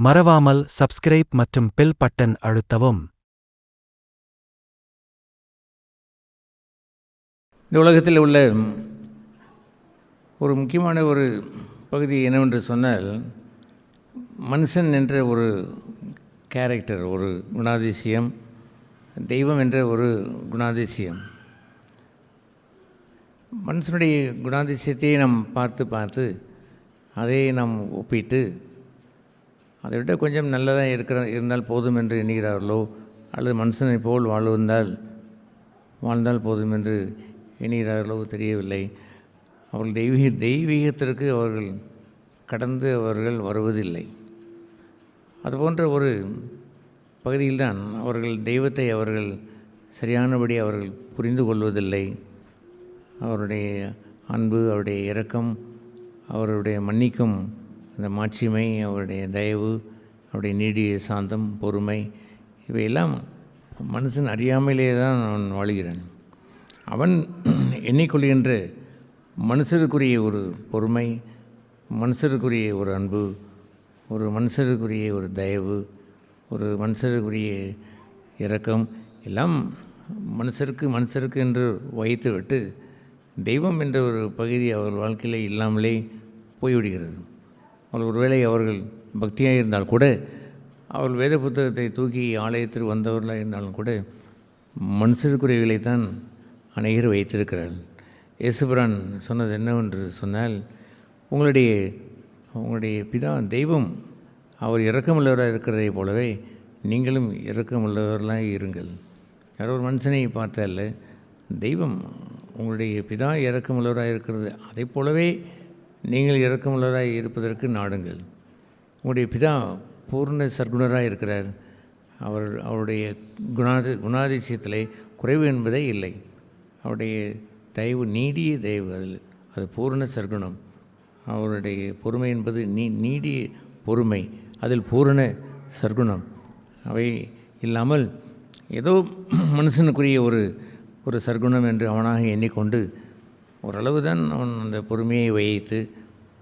மறவாமல் சப்ஸ்கிரைப் மற்றும் bell button அழுத்தவும். இந்த உலகத்தில் உள்ள ஒரு முக்கியமான ஒரு பகுதி என்னவென்று சொன்னால், மனுஷன் என்ற ஒரு கேரக்டர், ஒரு குணாதிசயம், தெய்வம் என்ற ஒரு குணாதிசயம். மனுஷனுடைய குணாதிசயத்தை நாம் பார்த்து அதை நாம் ஒப்பிட்டு அதை விட கொஞ்சம் நல்லதாக இருந்தால் போதும் என்று எண்ணுகிறார்களோ, அல்லது மனுஷனை போல் வாழ்ந்தால் போதும் என்று எண்ணுகிறார்களோ தெரியவில்லை. அவர்கள் தெய்வீகத்திற்கு அவர்கள் கடந்து வருவதில்லை. அதுபோன்ற ஒரு பகுதியில்தான் அவர்கள் தெய்வத்தை சரியானபடி அவர்கள் புரிந்து கொள்வதில்லை. அவருடைய அன்பு, அவருடைய இரக்கம், அவருடைய மன்னிக்கும் அந்த மாட்சிமை, அவருடைய தயவு, அவருடைய நீடிய சாந்தம், பொறுமை, இவையெல்லாம் மனுஷன் அறியாமலே தான் அவன் வாழ்கிறான். அவன் எண்ணிக்கொள்கின்ற மனுஷருக்குரிய ஒரு பொறுமை, மனுஷருக்குரிய ஒரு அன்பு, ஒரு மனுஷருக்குரிய ஒரு தயவு, ஒரு மனுஷருக்குரிய இரக்கம் எல்லாம் மனுஷருக்கு என்று வைத்துவிட்டு தெய்வம் என்ற ஒரு பகுதி அவர்கள் வாழ்க்கையில் இல்லாமலே போய்விடுகிறது. அவர்கள் பக்தியாக இருந்தால் கூட, அவர்கள் வேத புத்தகத்தை தூக்கி ஆலயத்திற்கு வந்தவர்களாக இருந்தாலும் கூட, மனுஷருக்குரியவைகளைத்தான் அநேகர் வைத்திருக்கிறார்கள். இயேசுபிரான் சொன்னது என்னவென்று சொன்னால், உங்களுடைய பிதா தெய்வம் அவர் இரக்கமுள்ளவராக இருக்கிறதை போலவே நீங்களும் இரக்கமுள்ளவர்களாக இருங்கள். யாரோ ஒரு மனுஷனை பார்த்தால், தெய்வம் உங்களுடைய பிதா இரக்கமுள்ளவராக இருக்கிறது, அதை போலவே நீங்கள் இரக்கமுள்ளவராக இருப்பதற்கு நாடுங்கள். உங்களுடைய பிதா பூர்ண சர்க்குணராக இருக்கிறார். அவருடைய குணாதிசயத்திலே குறைவு என்பதே இல்லை. அவருடைய தயவு நீடிய தயவு, அது பூர்ண சர்க்குணம். அவருடைய பொறுமை என்பது நீடிய பொறுமை, அதில் பூரண சர்க்குணம். அவை இல்லாமல் ஏதோ மனுஷனுக்குரிய ஒரு சர்க்குணம் என்று அவனாக எண்ணிக்கொண்டு ஓரளவு தான் அவன் அந்த பொறுமையை வைத்து,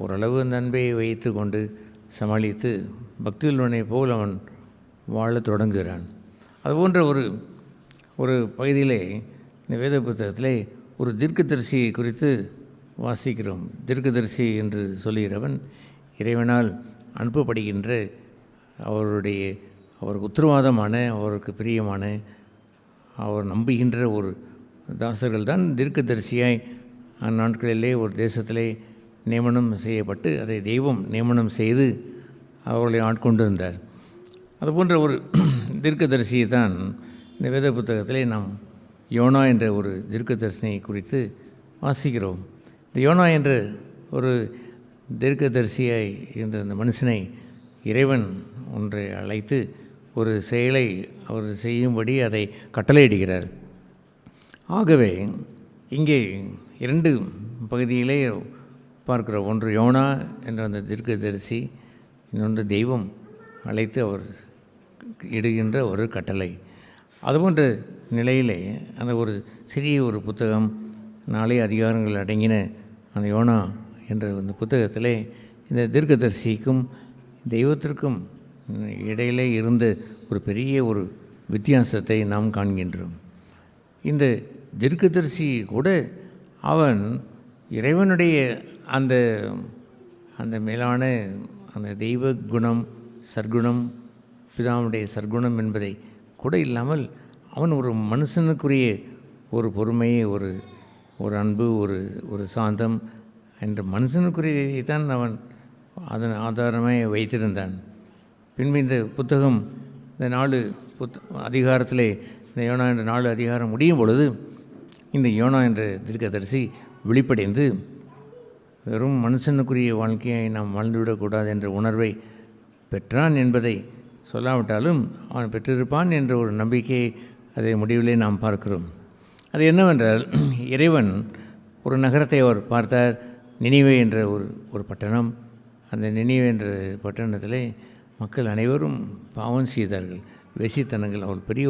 ஓரளவு அந்த அன்பை வைத்து கொண்டு சமாளித்து பக்தியுள்ளவனை போல் அவன் வாழத் தொடங்குகிறான். அதுபோன்ற ஒரு பகுதியிலே இந்த வேத புத்தகத்திலே ஒரு தீர்க்கதரிசி குறித்து வாசிக்கிறோம். தீர்க்கதரிசி என்று சொல்லுகிறவன் இறைவனால் அனுப்பப்படுகின்ற அவருக்கு உத்தரவாதமான, அவருக்கு பிரியமான, அவர் நம்புகின்ற ஒரு தாசர்கள் தான் தீர்க்கதரிசியாய் அந்நாட்களிலே ஒரு தேசத்திலே நியமனம் செய்யப்பட்டு, அதை தெய்வம் நியமனம் செய்து அவர்களை ஆட்கொண்டிருந்தார். அதுபோன்ற ஒரு தீர்க்கதரிசியை தான் இந்த வேத புத்தகத்திலே நாம் யோனா என்ற ஒரு தீர்க்கதரிசியை குறித்து வாசிக்கிறோம். இந்த யோனா என்ற ஒரு தீர்க்கதரிசியாய் இருந்த இந்த மனுஷனை இறைவன் ஒன்றை அழைத்து ஒரு செயலை அவர் செய்யும்படி அதை கட்டளையிடுகிறார். ஆகவே இங்கே 2 பகுதியிலே பார்க்கிறோம். ஒன்று யோனா என்ற அந்த தீர்க்கதரிசி, இன்னொன்று தெய்வம் அழைத்து அவர் இடுகின்ற ஒரு கட்டளை. அதுபோன்ற நிலையிலே அந்த ஒரு சிறிய ஒரு புத்தகம், 4 அதிகாரங்கள் அடங்கின அந்த யோனா என்ற அந்த புத்தகத்திலே இந்த தீர்க்கதரிசிக்கும் தெய்வத்திற்கும் இடையிலே இருந்த ஒரு பெரிய ஒரு வித்தியாசத்தை நாம் காண்கின்றோம். இந்த தீர்க்கதரிசி கூட அவன் இறைவனுடைய அந்த மேலான அந்த தெய்வ குணம், சர்க்குணம், பிதாவுடைய சர்க்குணம் என்பதை கூட இல்லாமல் அவன் ஒரு மனுஷனுக்குரிய ஒரு பொறுமையை, ஒரு அன்பு, ஒரு சாந்தம் என்ற மனுஷனுக்குரியதை தான் அவன் அதன் ஆதாரமாக வைத்திருந்தான். பின்பு இந்த புத்தகம், இந்த 4 அதிகாரத்திலே இந்த யோனா என்ற 4 அதிகாரம் முடியும் பொழுது இந்த யோனா என்ற தீர்க்கதரிசி வெளிப்படைந்து வெறும் மனுஷனுக்குரிய வாழ்க்கையை நாம் வாழ்ந்துவிடக்கூடாது என்ற உணர்வை பெற்றான் என்பதை சொல்லாவிட்டாலும் அவன் பெற்றிருப்பான் என்ற ஒரு நம்பிக்கையை அதை முடிவிலே நாம் பார்க்கிறோம். அது என்னவென்றால், இறைவன் ஒரு நகரத்தை அவர் பார்த்தார், நினிவே என்ற ஒரு பட்டணம். அந்த நினிவே என்ற பட்டணத்திலே மக்கள் அனைவரும் பாவம் செய்தார்கள், வேசித்தனங்கள். அவள் பெரிய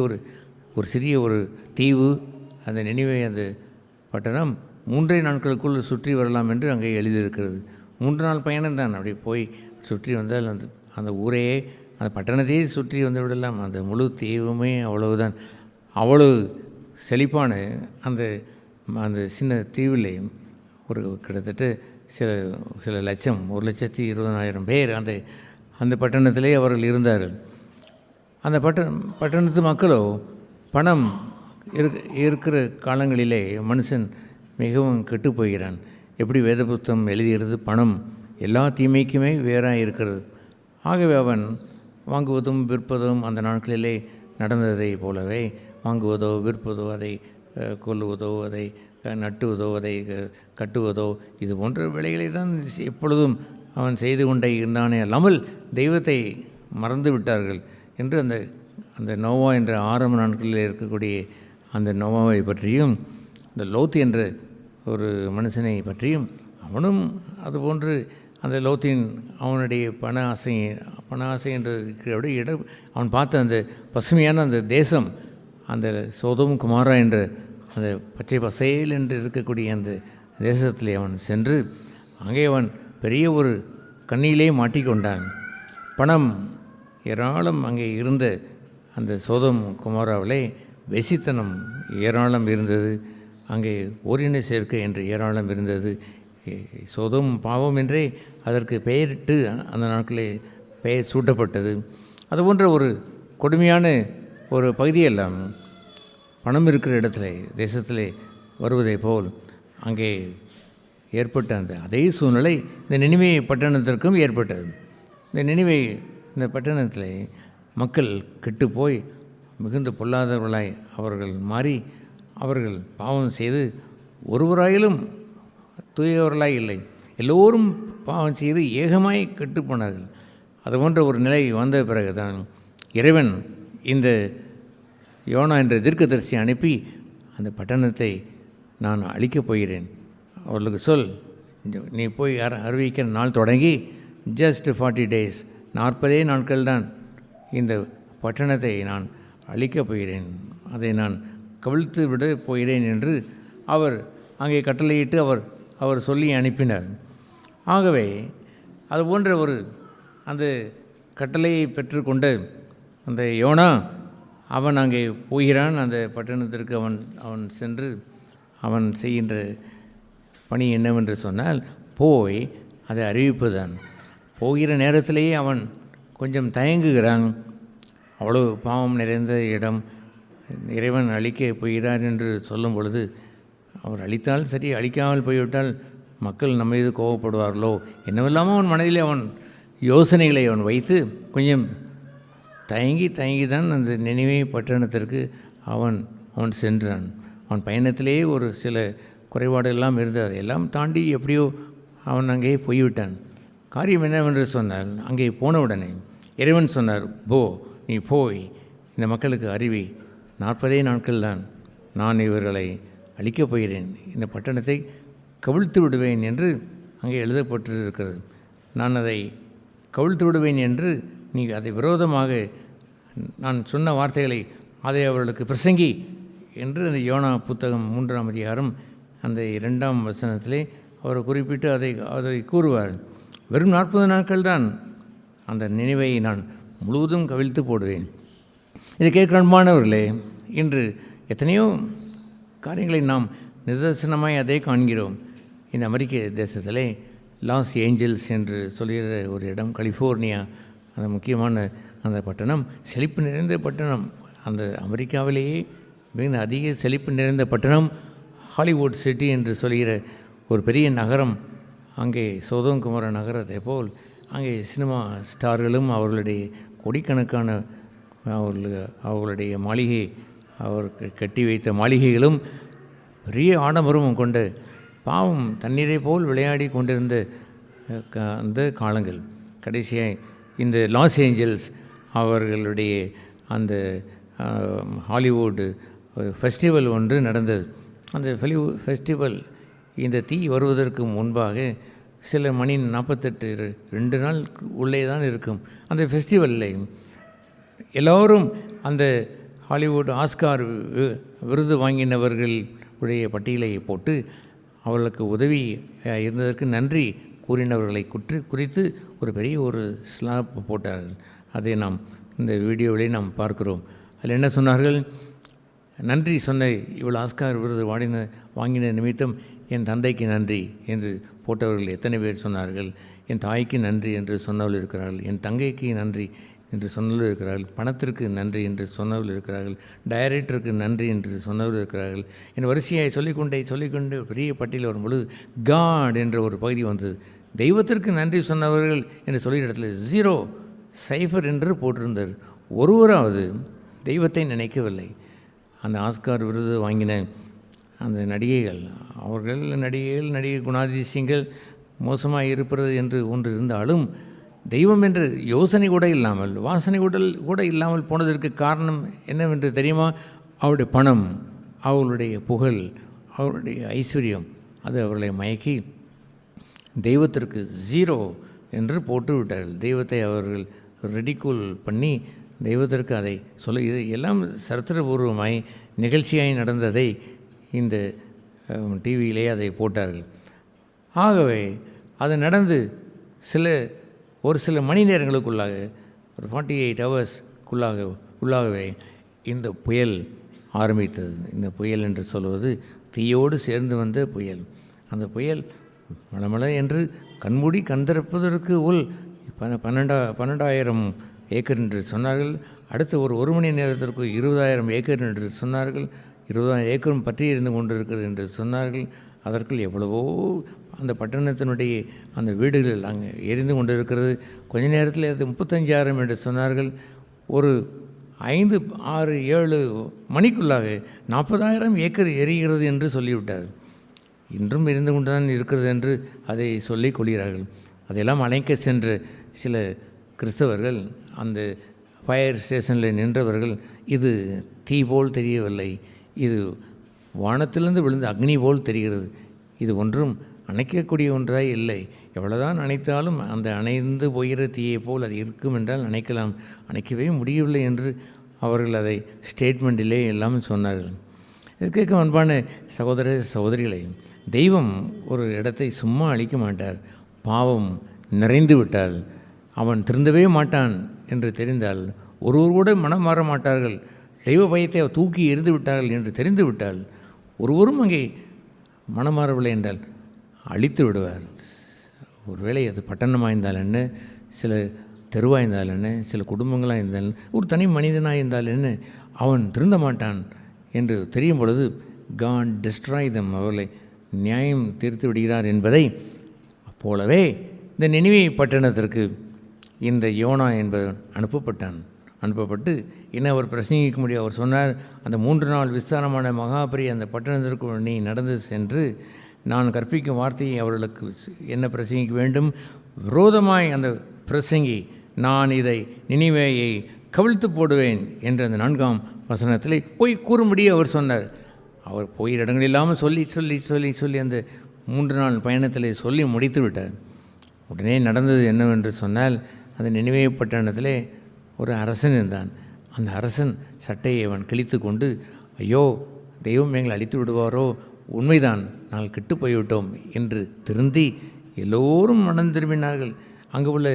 ஒரு சிறிய ஒரு தீவு. அந்த நினிவே அந்த பட்டணம் 3 நாட்களுக்குள் சுற்றி வரலாம் என்று அங்கே எழுதியிருக்கிறது. 3 நாள் பயணம்தான். அப்படி போய் சுற்றி வந்தால் அந்த ஊரையே அந்த பட்டணத்தையே சுற்றி வந்து விடலாம். அந்த முழு தீவுமே அவ்வளவுதான். அவ்வளவு செழிப்பான அந்த அந்த சின்ன தீவிலே ஒரு கிட்டத்தட்ட சில லட்சம் 1,20,000 பேர் அந்த அந்த பட்டணத்திலே அவர்கள் இருந்தார்கள். அந்த பட்டணத்து மக்களோ பணம் இருக்கிற காலங்களிலே மனுஷன் மிகவும் கெட்டு போகிறான். எப்படி வேத புத்தகம் எழுதுகிறது, பணம் எல்லா தீமைக்குமே வேறாக இருக்கிறது. ஆகவே அவன் வாங்குவதும் விற்பதும் அந்த நாட்களிலே நடந்ததை போலவே வாங்குவதோ விற்பதோ, அதை கொல்லுவதோ, அதை நட்டுவதோ, அதை கட்டுவதோ, இது போன்ற வேலைகளை தான் எப்பொழுதும் அவன் செய்து கொண்டே இருந்தானே அல்லாமல் தெய்வத்தை மறந்து விட்டார்கள் என்று அந்த நோவா என்ற ஆரம்ப நாட்களில் இருக்கக்கூடிய அந்த நோவாவை பற்றியும் அந்த லோத் என்ற ஒரு மனுஷனை பற்றியும் அவனும் அதுபோன்று அந்த லோத்தின் அவனுடைய பண ஆசை என்ற இடம் அவன் பார்த்த அந்த பசுமையான அந்த தேசம், அந்த சோதோம் குமாரா என்ற அந்த பச்சை பசேல் என்று இருக்கக்கூடிய அந்த தேசத்திலே அவன் சென்று அங்கே அவன் பெரிய ஒரு கண்ணியிலே மாட்டிக்கொண்டான். பணம் ஏராளம் அங்கே இருந்த அந்த சோதோம் குமாராவிலே வெசித்தனம் ஏராளம் இருந்தது. அங்கே ஓரின சேர்க்கை என்று ஏராளம் இருந்தது. சோதோம் பாவம் என்றே அதற்கு பெயரிட்டு அந்த நாட்களில் பெயர் சூட்டப்பட்டது. அதுபோன்ற ஒரு கொடுமையான ஒரு பகுதியெல்லாம் பணம் இருக்கிற இடத்துல தேசத்திலே வருவதை போல் அங்கே ஏற்பட்ட அந்த அதே சூழ்நிலை இந்த நினிவே பட்டணத்திற்கும் ஏற்பட்டது. இந்த பட்டணத்தில் மக்கள் கெட்டு போய் மிகுந்த பொல்லாதவர்களாய் அவர்கள் மாறி அவர்கள் பாவம் செய்து ஒருவராயிலும் தூயவர்களாய் இல்லை, எல்லோரும் பாவம் செய்து ஏகமாய் கெட்டு போனார்கள். அதுபோன்ற ஒரு நிலை வந்த பிறகுதான் இறைவன் இந்த யோனா என்ற தீர்க்கதரிசி அனுப்பி அந்த பட்டணத்தை நான் அழிக்கப் போகிறேன், அவர்களுக்கு சொல், நீ போய் அறிவிக்கிற நாள் தொடங்கி ஜஸ்ட் 40 days 40 நாட்கள் தான் இந்த பட்டணத்தை நான் அழிக்கப் போகிறேன், அதை நான் கவிழ்த்து விட போகிறேன் என்று அவர் அங்கே கட்டளையிட்டு அவர் சொல்லி அனுப்பினார். ஆகவே அதுபோன்ற ஒரு அந்த கட்டளையை பெற்றுக்கொண்ட அந்த யோனா அவன் அங்கே போகிறான். அந்த பட்டணத்திற்கு அவன் சென்று அவன் செய்கின்ற பணி என்னவென்று சொன்னால் போய் அதை அறிவிப்புதான். போகிற நேரத்திலேயே அவன் கொஞ்சம் தயங்குகிறான். அவ்வளோ பாவம் நிறைந்த இடம், இறைவன் அழிக்க போகிறார் என்று சொல்லும் பொழுது அவர் அழித்தால் சரி, அழிக்காமல் போய்விட்டால் மக்கள் நம்ம மீது கோபப்படுவார்களோ என்னவெல்லாமோ அவன் மனதிலே அவன் யோசனைகளை அவன் வைத்து கொஞ்சம் தயங்கி தான் அந்த நினைவே பட்டணத்திற்கு அவன் சென்றான். அவன் பயணத்திலேயே ஒரு சில குறைபாடு எல்லாம் இருந்தது, அதையெல்லாம் தாண்டி எப்படியோ அவன் அங்கே போய்விட்டான். காரியம் என்னவென்று சொன்னால் அங்கே போனவுடனே இறைவன் சொன்னார், நீ போய் இந்த மக்களுக்கு அறிவி, 40 நாட்கள் தான் நான் இவர்களை அழிக்கப் போகிறேன், இந்த பட்டணத்தை கவிழ்த்து விடுவேன் என்று அங்கே எழுதப்பட்டிருக்கிறது. நான் அதை கவிழ்த்து விடுவேன் என்று நீ அதை விரோதமாக நான் சொன்ன வார்த்தைகளை அதை அவர்களுக்கு பிரசங்கி என்று அந்த யோனா புத்தகம் 3ஆம் அதிகாரம் அந்த 2ஆம் வசனத்திலே அவர் குறிப்பிட்டு அதை கூறுவார். வெறும் 40 நாட்கள் தான் அந்த நினைவை நான் முழுவதும் கவிழ்த்து போடுவேன். இதை கேட்கிற அன்பானவர்களே, இன்று எத்தனையோ காரியங்களை நாம் நிதர்சனமாய் அதை காண்கிறோம். இந்த அமெரிக்க தேசத்திலே லாஸ் ஏஞ்சல்ஸ் என்று சொல்கிற ஒரு இடம், கலிஃபோர்னியா, அந்த முக்கியமான அந்த பட்டணம் செழிப்பு நிறைந்த பட்டணம். அந்த அமெரிக்காவிலேயே மிகுந்த அதிக செழிப்பு நிறைந்த பட்டணம் ஹாலிவுட் சிட்டி என்று சொல்கிற ஒரு பெரிய நகரம். அங்கே சோதோம் குமாரா நகரத்தை போல் அங்கே சினிமா ஸ்டார்களும் அவர்களுடைய கோடிக்கணக்கான அவர்களுடைய மாளிகை, அவர் கட்டி வைத்த மாளிகைகளும் பெரிய ஆடம்பரமும் கொண்ட பாவம் தண்ணீரை போல் விளையாடி கொண்டிருந்த அந்த காலங்கள். கடைசியாக இந்த லாஸ் ஏஞ்சல்ஸ் அவர்களுடைய அந்த ஹாலிவுட் ஃபெஸ்டிவல் ஒன்று நடந்தது. அந்த ஃபெஸ்டிவல் இந்த தீ வருவதற்கு முன்பாக சில மணி 48 2 நாள் உள்ளே தான் இருக்கும். அந்த ஃபெஸ்டிவலில் எல்லோரும் அந்த ஹாலிவுட் ஆஸ்கார் விருது வாங்கினவர்களுடைய பட்டியலை போட்டு அவர்களுக்கு உதவி இருந்ததற்கு நன்றி கூறினவர்களை குறித்து ஒரு பெரிய ஒரு ஸ்லாப் போட்டார்கள். அதை நாம் இந்த வீடியோவிலே நாம் பார்க்கிறோம். அதில் என்ன சொன்னார்கள்? நன்றி சொன்ன இவ்வளோ ஆஸ்கார் விருது வாங்கின நிமித்தம் என் தந்தைக்கு நன்றி என்று போட்டவர்கள் எத்தனை பேர் சொன்னார்கள்? என் தாய்க்கு நன்றி என்று சொன்னவர்கள் இருக்கிறார்கள், என் தங்கைக்கு நன்றி என்று சொன்னவர்கள் இருக்கிறார்கள், பணத்திற்கு நன்றி என்று சொன்னவர்கள் இருக்கிறார்கள், டைரக்டருக்கு நன்றி என்று சொன்னவர்கள் இருக்கிறார்கள். என் வரிசையை சொல்லிக்கொண்டே பெரிய பட்டியல் வரும்பொழுது காட் என்ற ஒரு பகுதி வந்தது. தெய்வத்திற்கு நன்றி சொன்னவர்கள் என்று சொல்லிய இடத்துல 0 சைஃபர் என்று போட்டிருந்தார். ஒருவராவது தெய்வத்தை நினைக்கவில்லை. அந்த ஆஸ்கார் விருது வாங்கின அந்த நடிகை குணாதிசயங்கள் மோசமாக இருப்பது என்று ஒன்று இருந்தாலும் தெய்வம் என்று யோசனை கூட இல்லாமல், வாசனை கூட இல்லாமல் போனதற்கு காரணம் என்னவென்று தெரியுமா? அவருடைய பணம், அவர்களுடைய புகழ், அவருடைய ஐஸ்வர்யம், அது அவர்களை மயக்கி தெய்வத்திற்கு 0 என்று போட்டு விட்டார்கள். தெய்வத்தை அவர்கள் ரெடிகூல் பண்ணி தெய்வத்திற்கு அதை இது எல்லாம் சரித்திரபூர்வமாய் நிகழ்ச்சியாய் நடந்ததை இந்த டிவியிலே அதை போட்டார்கள். ஆகவே அது நடந்து ஒரு சில மணி நேரங்களுக்குள்ளாக, ஒரு 48 ஹவர்ஸ்க்குள்ளாகவே இந்த புயல் ஆரம்பித்தது. இந்த புயல் என்று சொல்வது தீயோடு சேர்ந்து வந்த புயல். அந்த புயல் மளமள என்று கண்மூடி திறப்பதற்கு 12,000 ஏக்கர் என்று சொன்னார்கள். அடுத்த ஒரு மணி நேரத்திற்கு 20,000 ஏக்கர் என்று சொன்னார்கள். 20,000 ஏக்கரும் பற்றி இருந்து கொண்டிருக்கிறது என்று சொன்னார்கள். அதற்குள் எவ்வளவோ அந்த பட்டணத்தினுடைய அந்த வீடுகள் அங்கே எரிந்து கொண்டு இருக்கிறது. கொஞ்ச நேரத்தில் அது 35,000 என்று சொன்னார்கள். ஒரு 5, 6, 7 மணிக்குள்ளாக 40,000 ஏக்கர் எரிகிறது என்று சொல்லிவிட்டார். இன்றும் எரிந்து கொண்டு தான் இருக்கிறது என்று அதை சொல்லிக் கொள்கிறார்கள். அதையெல்லாம் அணைக்க சென்ற சில கிறிஸ்தவர்கள், அந்த ஃபயர் ஸ்டேஷனில் நின்றவர்கள், இது தீ போல் தெரியவில்லை, இது வானத்திலிருந்து விழுந்த அக்னி போல் தெரிகிறது, இது ஒன்றும் அணைக்கக்கூடிய ஒன்றாய் இல்லை, எவ்வளோதான் அணைத்தாலும் அந்த அணைந்து போகிற தீயை போல் அது இருக்கும் என்றால் அணைக்கலாம், அணைக்கவே முடியவில்லை என்று அவர்கள் அதை ஸ்டேட்மெண்ட்டிலே எல்லாம் சொன்னார்கள். இதற்கு அன்பான சகோதர சகோதரிகளை, தெய்வம் ஒரு இடத்தை சும்மா அழிக்க மாட்டார். பாவம் நிறைந்து விட்டால், அவன் திருந்தவே மாட்டான் என்று தெரிந்தால், ஒருவர் கூட மனம் மாற மாட்டார்கள், தெய்வ பயத்தை தூக்கி எறிந்து விட்டார்கள் என்று தெரிந்து விட்டால், ஒருவரும் அங்கே மனம் மாறவில்லை என்றால் அழித்து விடுவார். ஒருவேளை அது பட்டணமாக இருந்தால் என்ன, சில தெருவாக இருந்தால் என்ன, சில குடும்பங்களாக இருந்தால், ஒரு தனி மனிதனாக இருந்தால் என்ன, அவன் திருந்த மாட்டான் என்று தெரியும் பொழுது காட் டிஸ்ட்ராய் தம், அவர்களை நியாயம் தீர்த்து விடுகிறார் என்பதை போலவே இந்த நினிவே பட்டணத்திற்கு இந்த யோனா என்பவன் அனுப்பப்பட்டு என்ன அவர் பிரசங்கிக்க முடியும்? அவர் சொன்னார், அந்த 3 நாள் விஸ்தாரமான மகாபெரிய அந்த பட்டணத்திற்கு நீ நடந்து சென்று நான் கற்பிக்கும் வார்த்தையை அவர்களுக்கு என்ன பிரசங்கிக்க வேண்டும்? விரோதமாய் அந்த பிரசங்கி, நான் இதை நினிவேயை கவிழ்த்து போடுவேன் என்று அந்த 4ஆம் வசனத்தில் போய் கூறும்படி அவர் சொன்னார். அவர் போய் இடங்களில்லாமல் சொல்லி அந்த 3 நாள் பயணத்தில் சொல்லி முடித்து விட்டார். உடனே நடந்தது என்னவென்று சொன்னால், அந்த நினிவே பட்டணத்திலே ஒரு அரசன் இருந்தான். அந்த அரசன் சட்டையை அவன் கிழித்து கொண்டு, ஐயோ தெய்வம் எங்களை அழித்து விடுவாரோ, உண்மைதான், நாங்கள் கெட்டு போய்விட்டோம் என்று திருந்தி எல்லோரும் மனம் திரும்பினார்கள். அங்கே உள்ள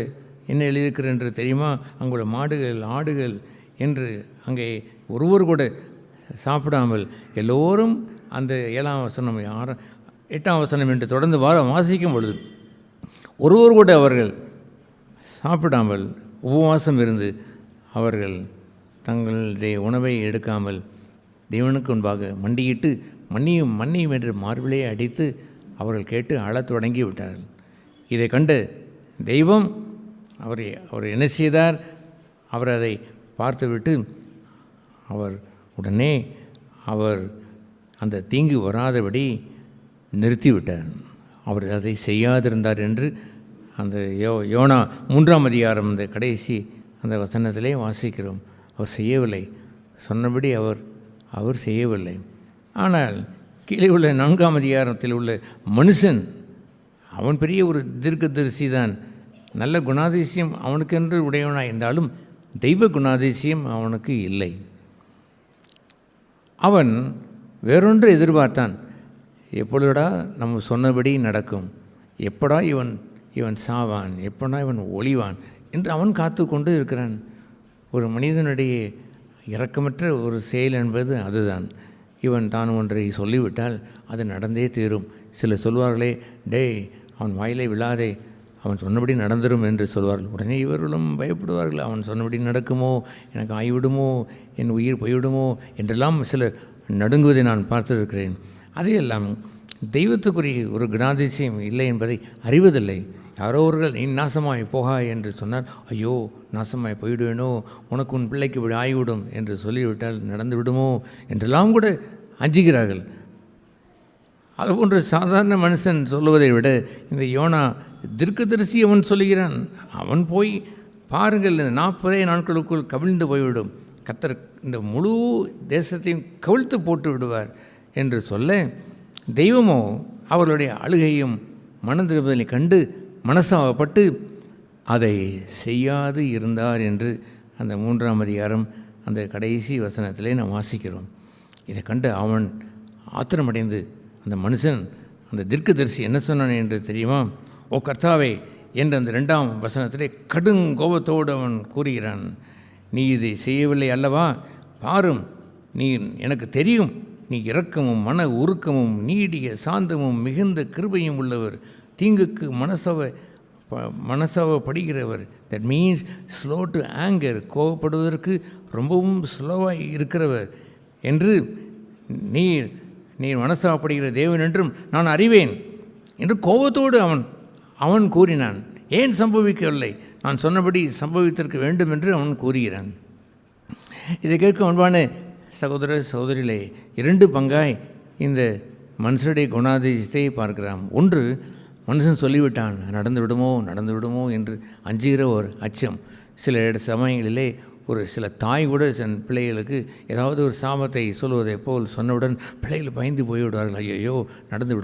என்ன எழுதியிருக்கிற என்று தெரியுமா? அங்குள்ள மாடுகள், ஆடுகள் என்று அங்கே ஒருவர் கூட சாப்பிடாமல் எல்லோரும் அந்த 7ஆம் வசனம் 8ஆம் வசனம் என்று தொடர்ந்து வாசிக்கும் பொழுது ஒருவர் கூட அவர்கள் சாப்பிடாமல் உபவாசம் இருந்து அவர்கள் தங்களுடைய உணவை எடுக்காமல் தேவனுக்கு முன்பாக மண்டியிட்டு மன்னியும் என்று மார்பிலே அடித்து அவர்கள் கேட்டு அழத் தொடங்கி விட்டார்கள். இதை கண்டு தெய்வம் அவர் என்ன செய்தார்? அவர் அதை பார்த்துவிட்டு உடனே அவர் அந்த தீங்கு வராதபடி நிறுத்திவிட்டார். அவர் அதை செய்யாதிருந்தார் என்று அந்த யோனா 3ஆம் அதிகாரம் அந்த கடைசி அந்த வசனத்திலே வாசிக்கிறோம். அவர் செய்யவில்லை, சொன்னபடி அவர் செய்யவில்லை. ஆனால் கீழே உள்ள 4ஆம் அதிகாரத்தில் உள்ள மனுஷன், அவன் பெரிய ஒரு தீர்க்கதரிசி தான், நல்ல குணாதிசயம் அவனுக்கென்று உடையவனாக இருந்தாலும் தெய்வ குணாதிசயம் அவனுக்கு இல்லை. அவன் வேறொன்று எதிர்பார்த்தான். எப்பொழுதா நம்ம சொன்னபடி நடக்கும், எப்படா இவன் இவன் சாவான், எப்போனா இவன் ஒளிவான் என்று அவன் காத்து கொண்டு இருக்கிறான். ஒரு மனிதனுடைய இரக்கமற்ற ஒரு செயல் என்பது அதுதான். இவன் தான் ஒன்றை சொல்லிவிட்டால் அது நடந்தே தீரும். சிலர் சொல்வார்களே, டேய் அவன் வாயிலே விழாதே, அவன் சொன்னபடி நடந்துரும் என்று சொல்வார்கள். உடனே இவர்களும் பயப்படுவார்கள். அவன் சொன்னபடி நடக்குமோ, எனக்கு ஆகிவிடுமோ, என் உயிர் போய்விடுமோ என்றெல்லாம் சிலர் நடுங்குவதை நான் பார்த்திருக்கிறேன். அதையெல்லாம் தெய்வத்துக்குரிய ஒரு குணாதிசயம் இல்லை என்பதை அறிவதில்லை. யாரோ ஒருவர்கள் நீ நாசமாய் போகா என்று சொன்னார், ஐயோ நாசமாய் போய்விடுவேனோ, உனக்கு உன் பிள்ளைக்கு இப்படி ஆகிவிடும் என்று சொல்லிவிட்டால் நடந்து விடுமோ என்றெல்லாம் கூட அஞ்சுகிறார்கள். அதுபோன்று சாதாரண மனுஷன் சொல்லுவதை விட இந்த யோனா தீர்க்கதரிசி அவன் சொல்லுகிறான். அவன் போய் பாருங்கள், இந்த 40 நாட்களுக்குள் கவிழ்ந்து போய்விடும், கர்த்தர் இந்த முழு தேசத்தையும் கவிழ்த்து போட்டு விடுவார் என்று சொல்ல, தெய்வமோ அவர்களுடைய அழுகையும் மனந்திருப்பதை கண்டு மனசாவப்பட்டு அதை செய்யாது இருந்தார் என்று அந்த 3ஆம் அதிகாரம் அந்த கடைசி வசனத்திலே நாம் வாசிக்கிறோம். இதை கண்டு அவன் ஆத்திரமடைந்து அந்த மனுஷன் அந்த தீர்க்கதரிசி என்ன சொன்னான் என்று தெரியுமா? ஓ கர்த்தாவே என்று அந்த 2ஆம் வசனத்திலே கடும் கோபத்தோடு அவன் கூறுகிறான், நீ இதை செய்யவில்லை அல்லவா? பாரும், நீ எனக்கு தெரியும், நீ இரக்கமும் மன உருக்கமும் நீடிய சாந்தமும் மிகுந்த கிருபையும் உள்ளவர், தீங்குக்கு மனசாவப்படுகிறவர். That means slow to anger, கோபப்படுவதற்கு ரொம்பவும் ஸ்லோவாக இருக்கிறவர் என்று நீர் மனசாவப்படுகிற தேவன் என்றும் நான் அறிவேன் என்று கோபத்தோடு அவன் கூறினான். ஏன் சம்பவிக்கவில்லை? நான் சொன்னபடி சம்பவித்திருக்க வேண்டும் என்று அவன் கூறுகிறான். இதை கேட்கும் அன்பான சகோதர சகோதரிகளே, 2 பங்காய் இந்த மனுஷனுடைய குணாதிசயத்தை பார்க்கிறான். ஒன்று, மனுஷன் சொல்லிவிட்டான், நடந்து விடுமோ என்று அஞ்சுகிற ஒரு அச்சம். சில சமயங்களிலே ஒரு சில தாய் கூட தன் பிள்ளைகளுக்கு ஏதாவது ஒரு சாபத்தை சொல்வதை போல் சொன்னவுடன் பிள்ளைகள் பயந்து போய்விடுவார்கள். ஐயோ நடந்து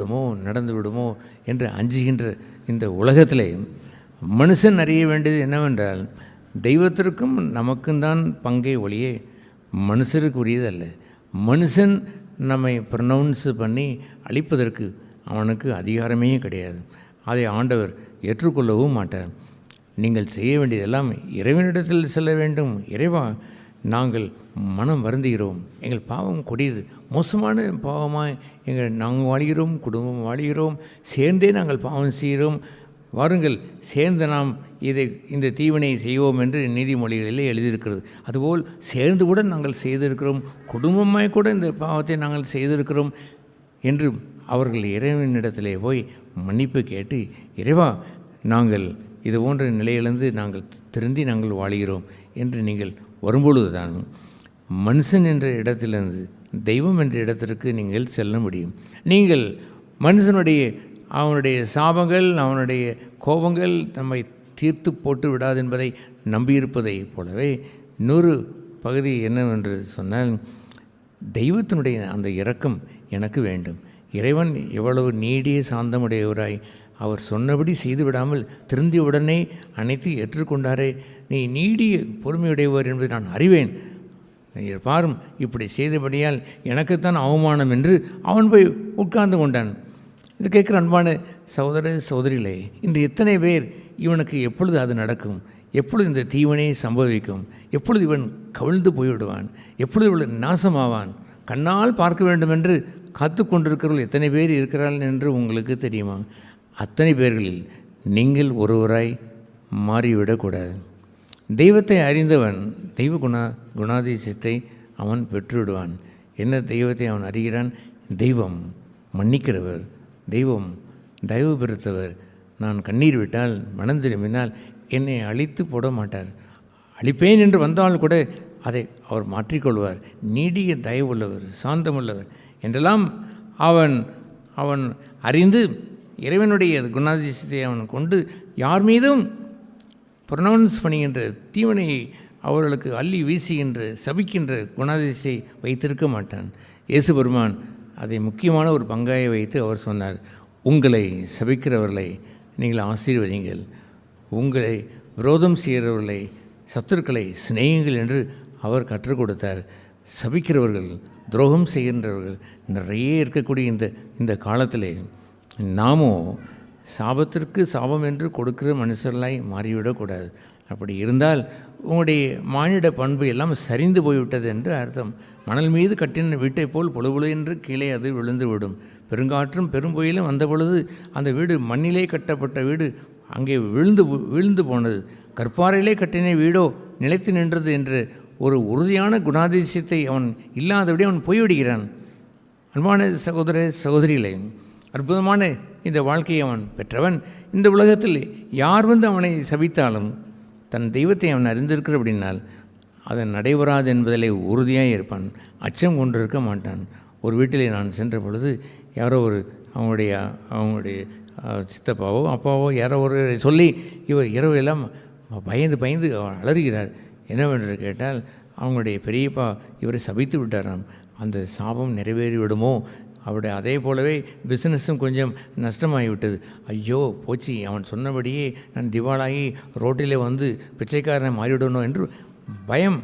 விடுமோ என்று அஞ்சுகின்ற இந்த உலகத்திலே மனுஷன் அறிய வேண்டியது என்னவென்றால், தெய்வத்திற்கும் நமக்கும் தான் பங்கை ஒளியே மனுஷருக்கு உரியதல்ல. மனுஷன் நம்மை ப்ரொனவுன்ஸ் பண்ணி அழிப்பதற்கு அவனுக்கு அதிகாரமே கிடையாது. அதை ஆண்டவர் ஏற்றுக்கொள்ளவும் மாட்டார். நீங்கள் செய்ய வேண்டியதெல்லாம் இறைவனிடத்தில் செல்ல வேண்டும். இறைவா, நாங்கள் மனம் வருந்துகிறோம், எங்கள் பாவம் கொடியது, மோசமான பாவமாக நாங்கள் வாழ்கிறோம், குடும்பம் வாழ்கிறோம், சேர்ந்தே நாங்கள் பாவம் செய்கிறோம், வாருங்கள் சேர்ந்து நாம் இந்த தீவினை செய்வோம் என்று நீதிமொழிகளிலே எழுதியிருக்கிறது. அதுபோல் சேர்ந்து கூட நாங்கள் செய்திருக்கிறோம், குடும்பமாய் கூட இந்த பாவத்தை நாங்கள் செய்திருக்கிறோம் என்று அவர்கள் இறைவனிடத்திலே போய் மன்னிப்பு கேட்டு, இறைவா நாங்கள் இது போன்ற நிலையிலிருந்து நாங்கள் திருந்தி நாங்கள் வாழ்கிறோம் என்று நீங்கள் வரும்பொழுது தான் மனுஷன் என்ற இடத்திலிருந்து தெய்வம் என்ற இடத்திற்கு நீங்கள் செல்ல முடியும். நீங்கள் அவனுடைய சாபங்கள், அவனுடைய கோபங்கள் நம்மை தீர்த்து போட்டு விடாது என்பதை நம்பியிருப்பதை போலவே இன்னொரு பகுதி என்னவென்று சொன்னால், தெய்வத்தினுடைய அந்த இரக்கம் எனக்கு வேண்டும். இறைவன் எவ்வளவு நீடிய சாந்தமுடையவராய் அவர் சொன்னபடி செய்து விடாமல் திருந்தியவுடனே அனைத்து ஏற்றுக்கொண்டாரே, நீ நீடிய பொறுமையுடையவர் என்பதை நான் அறிவேன், பாரும் இப்படி செய்தபடியால் எனக்குத்தான் அவமானம் என்று அவன் போய் உட்கார்ந்து கொண்டான். இது கேட்குற அன்பான சகோதர சகோதரிகளே, இன்று எத்தனை பேர் இவனுக்கு எப்பொழுது அது நடக்கும், எப்பொழுது இந்த தீவனே சம்பவிக்கும், எப்பொழுது இவன் கவிழ்ந்து போய்விடுவான், எப்பொழுது இவள் நாசமாவான், கண்ணால் பார்க்க வேண்டும் என்று காத்து கொண்டிருக்கிறவர்கள் எத்தனை பேர் இருக்கிறார்கள் என்று உங்களுக்கு தெரியுமா? அத்தனை பேர்களில் நீங்கள் ஒருவராய் மாறிவிடக்கூடாது. தெய்வத்தை அறிந்தவன் தெய்வ குணாதிசயத்தை அவன் பெற்றுவிடுவான். என்ன தெய்வத்தை அவன் அறிகிறான்? தெய்வம் மன்னிக்கிறவர், தெய்வம் தயவு பெருத்தவர். நான் கண்ணீர் விட்டால், மனம் திரும்பினால் என்னை அழித்து போட மாட்டார். அழிப்பேன் என்று வந்தால் கூட அதை அவர் மாற்றிக்கொள்வார். நீடிய தயவுள்ளவர், சாந்தமுள்ளவர் என்றெல்லாம் அவன் அறிந்து இறைவனுடைய குணாதிசயத்தை அவன் கொண்டு யார் மீதும் ப்ரொனவுன்ஸ் பண்ணுகின்ற தீவனையை அவர்களுக்கு அள்ளி வீசுகின்ற சபிக்கின்ற குணாதிசயத்தை வைத்திருக்க மாட்டான். இயேசு பெருமான் அதை முக்கியமான ஒரு பங்காயை வைத்து அவர் சொன்னார், உங்களை சபிக்கிறவர்களை நீங்கள் ஆசீர்வதிங்கள், உங்களை விரோதம் செய்கிறவர்களை சத்துருக்களை சிநேகிங்கள் என்று அவர் கற்றுக் கொடுத்தார். சபிக்கிறவர்கள், துரோகம் செய்கின்றவர்கள் நிறைய இருக்கக்கூடிய இந்த காலத்திலே நாமோ சாபத்திற்கு சாபம் என்று கொடுக்கிற மனுஷர்களாய் மாறிவிடக்கூடாது. அப்படி இருந்தால் உங்களுடைய மானிட பண்பு எல்லாம் சரிந்து போய்விட்டது என்று அர்த்தம். மணல் மீது கட்டின வீட்டை போல் பொழுபொழு என்று கீழே அது விழுந்து விடும். பெருங்காற்றும் பெரும்புயலும் வந்த பொழுது அந்த வீடு மண்ணிலே கட்டப்பட்ட வீடு அங்கே விழுந்து போனது. கற்பாறையிலே கட்டின வீடோ நிலைத்து நின்றது என்று ஒரு உறுதியான குணாதிசயத்தை அவன் இல்லாதபடி அவன் போய்விடுகிறான். அன்பான சகோதர சகோதரிகளே, அற்புதமான இந்த வாழ்க்கையை அவன் பெற்றவன். இந்த உலகத்தில் யார் வந்து அவனை சபித்தாலும் தன் தெய்வத்தை அவன் அறிந்திருக்கிற அப்படின்னால் அது நடைபெறாது என்பதிலே உறுதியாக இருப்பான். அச்சம் கொண்டிருக்க மாட்டான். ஒரு வீட்டிலே நான் சென்ற பொழுது யாரோ அவங்களுடைய சித்தப்பாவோ அப்பாவோ யாரோ ஒரு சொல்லி இவர் இரவு எல்லாம் பயந்து அலறுகிறார். என்னவென்று கேட்டால் அவங்களுடைய பெரியப்பா இவரை சபித்து விட்டாராம். அந்த சாபம் நிறைவேறிவிடுமோ அவருடைய அதே போலவே பிஸ்னஸும் கொஞ்சம் நஷ்டமாகிவிட்டது. ஐயோ போச்சு, அவன் சொன்னபடியே நான் திவாலாகி ரோட்டிலே வந்து பிச்சைக்காரனை மாறிவிடணும் என்று பயம்,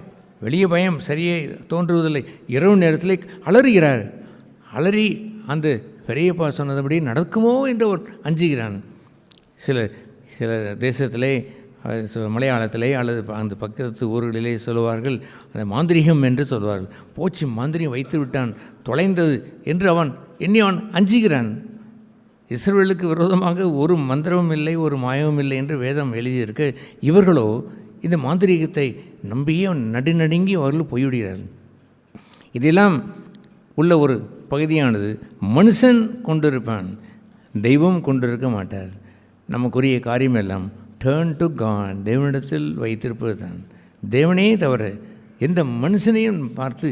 வெளியே பயம் சரியே தோன்றுவதில்லை. இரவு நேரத்தில் அலறுகிறார். அலறி அந்த பெரியப்பா சொன்னபடி நடக்குமோ என்று ஒரு அஞ்சுகிறான். சில தேசத்திலே மலையாளத்திலே அல்லது அந்த பக்கத்து ஊர்களிலே சொல்லுவார்கள், அந்த மாந்திரிகம் என்று சொல்வார்கள். போச்சு, மாந்திரிகம் வைத்து விட்டான், தொலைந்தது என்று அவன் அஞ்சுகிறான். இஸ்ரவேலுக்கு விரோதமாக ஒரு மந்திரமும் இல்லை, ஒரு மாயமும் இல்லை என்று வேதம் எழுதியிருக்க, இவர்களோ இந்த மாந்திரிகத்தை நம்பியே நடுநடுங்கி அவர்கள் போய்விடுகிறார்கள். இதெல்லாம் உள்ள ஒரு பகுதியானது மனுஷன் கொண்டிருப்பான், தெய்வம் கொண்டிருக்க மாட்டார். நமக்குரிய காரியம் எல்லாம் டேர்ன் டு காட், தேவனிடத்தில் வைத்திருப்பது தான். தேவனே தவிர எந்த மனுஷனையும் பார்த்து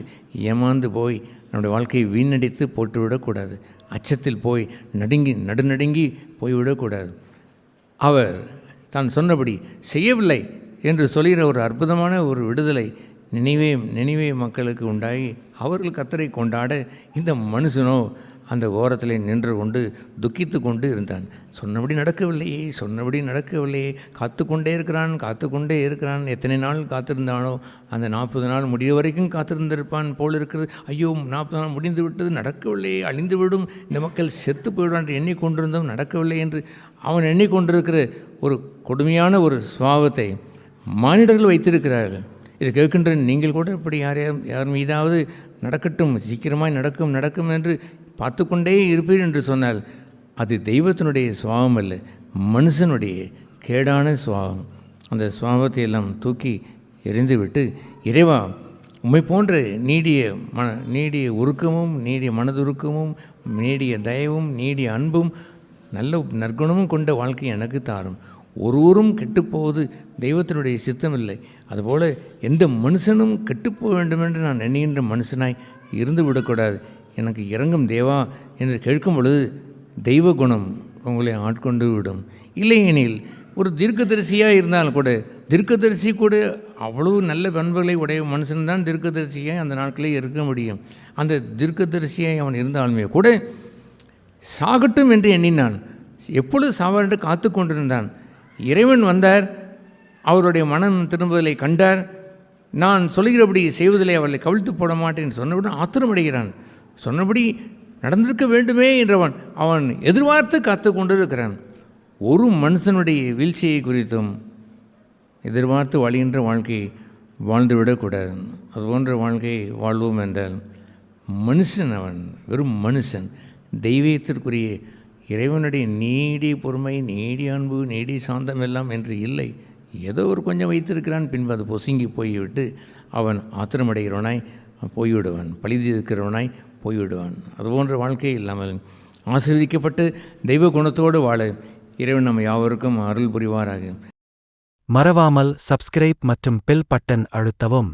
ஏமாந்து போய் நம்முடைய வாழ்க்கையை வீணடித்து போட்டுவிடக்கூடாது. அச்சத்தில் போய் நடுநடுங்கி போய்விடக்கூடாது. அவர் தான் சொன்னபடி செய்யவில்லை என்று சொல்கிற ஒரு அற்புதமான ஒரு விடுதலை நினைவே மக்களுக்கு உண்டாகி அவர்கள் கர்த்தரை கொண்டாட இந்த மனுஷனோ அந்த ஓரத்தில் நின்று கொண்டு துக்கித்து கொண்டு இருந்தான். சொன்னபடி நடக்கவில்லையே, காத்து கொண்டே இருக்கிறான். எத்தனை நாள் காத்திருந்தானோ அந்த 40 நாள் முடிய வரைக்கும் காத்திருந்திருப்பான் போல் இருக்கிறது. ஐயோ 40 நாள் முடிந்து விட்டது, நடக்கவில்லையே, அழிந்துவிடும், இந்த மக்கள் செத்து போய்விடும் என்று எண்ணிக்கொண்டிருந்தோம், நடக்கவில்லை என்று அவன் எண்ணிக்கொண்டிருக்கிற ஒரு கொடுமையான ஒரு சுபாவத்தை மானிடர்கள் வைத்திருக்கிறார்கள். இது கேட்கின்ற நீங்கள் கூட இப்படி யார் மீதாவது நடக்கட்டும், சீக்கிரமாய் நடக்கும் என்று பார்த்து கொண்டே இருப்பீர் என்று சொன்னால் அது தெய்வத்தினுடைய சுபாவம் அல்ல, மனுஷனுடைய கேடான சுபாவம். அந்த சுபாவத்தை எல்லாம் தூக்கி எறிந்துவிட்டு, இறைவா உம்மை போன்ற நீடிய உருக்கமும், நீடிய மனதுருக்கமும், நீடிய தயவும், நீடிய அன்பும், நல்ல நற்குணமும் கொண்ட வாழ்க்கை எனக்கு தாரும். ஒருவரும் கெட்டுப்போவது தெய்வத்தினுடைய சித்தம் இல்லை. அதுபோல் எந்த மனுஷனும் கெட்டுப்போக வேண்டும் என்று நான் எண்ணுகின்ற மனுஷனாய் இருந்து விடக்கூடாது. எனக்கு இறங்கும் தேவா என்று கேட்கும் பொழுது தெய்வ குணம் உங்களை ஆட்கொண்டு விடும். இல்லையெனில் ஒரு தீர்க்கதரிசியாக இருந்தாலும் கூட, தீர்க்கதரிசி கூட அவ்வளவு நல்ல பண்புகளை உடைய மனுஷன்தான் தீர்க்கதரிசியாக அந்த நாட்களே இருக்க முடியும். அந்த தீர்க்கதரிசியாக அவன் இருந்தாலுமே கூட சாகட்டும் என்று எண்ணினான். எப்பொழுது சாவார் என்று காத்து கொண்டிருந்தான். இறைவன் வந்தார், அவருடைய மனம் திரும்புதலை கண்டார். நான் சொல்கிறபடி செய்வதிலே அவர்களை கவிழ்த்து போட மாட்டேன் சொன்னபடி ஆத்திரமடைகிறான். சொன்னபடி நடந்திருக்க வேண்டுமே என்றவன் அவன் எதிர்பார்த்து காத்து கொண்டிருக்கிறான். ஒரு மனுஷனுடைய வீழ்ச்சியை குறித்தும் எதிர்பார்த்து வாழ்கின்ற வாழ்க்கையை வாழ்ந்து விடக்கூடாது. அதுபோன்ற வாழ்க்கையை வாழ்வோம் என்றால் மனுஷன், அவன் வெறும் மனுஷன். தெய்வத்திற்குரிய இறைவனுடைய நீடிய பொறுமை, நீடிய அன்பு, நீடிய சாந்தம் எல்லாம் என்று இல்லை. ஏதோ ஒரு கொஞ்சம் வைத்திருக்கிறான், பின்பு அது பொசுங்கி போய்விட்டு அவன் ஆத்திரமடைகிறவனாய் போய்விடுவான், பழிதிருக்கிறவனாய் போய்விடுவான். அதுபோன்ற வாழ்க்கை இல்லாமல் ஆசீர்வதிக்கப்பட்டு தெய்வ குணத்தோடு வாழ இறைவன் நம்ம யாவருக்கும் அருள் புரிவாராக. மறவாமல் சப்ஸ்கிரைப் மற்றும் பெல் பட்டன் அழுத்தவும்.